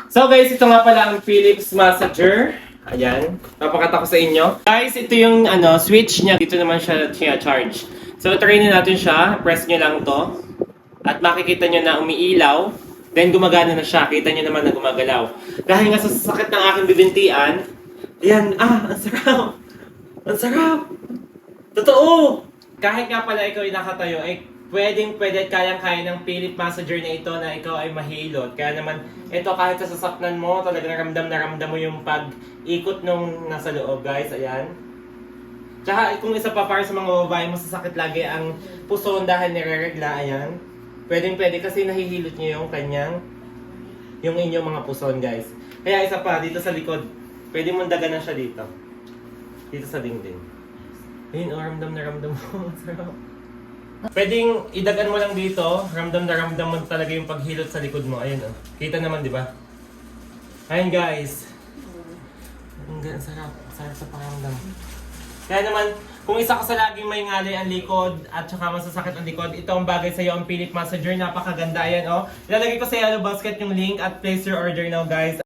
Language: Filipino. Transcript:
So guys, ito nga pala ang Philips massager. Ayan, papakita ko sa inyo. Guys, ito yung switch niya. Dito naman siya charge. So try na natin siya. Press nyo lang to. At makikita nyo na umiilaw. Then gumagana na siya. Kita nyo naman na gumagalaw. Dahil nga sa sakit ng aking bibintian. Ayan, ang sarap. Ang sarap. Totoo. Kahit nga pala ikaw ay nakatayo, ay pwede at kayang-kaya ng Philips massager na ito na ikaw ay mahilot. Kaya naman, ito kahit sa sasaknan mo, talagang ramdam mo yung pag-ikot nung nasa loob, guys. Ayan. Tsaka kung isa pa para sa mga babae, masasakit lagi ang puson dahil nire-regla. Ayan. Pwede kasi nahihilot nyo yung inyong mga puson, guys. Kaya isa pa, dito sa likod, pwede mong daganan siya dito. Dito sa dingding. Ayun, ramdam na ramdam mo. Sarap. Pwedeng idagan mo lang dito, ramdam na ramdam mo talaga yung paghilot sa likod mo. Ayun kita naman, di ba? Ayun guys. Ang sarap sa pakiramdam. Kaya naman, kung isa ka sa laging may ngalay ang likod at saka masasakit ang likod, ito ang bagay sa iyo ang Philips massager. Napakaganda yan, Ilalagay ko sa yellow basket yung link at place your order now, guys.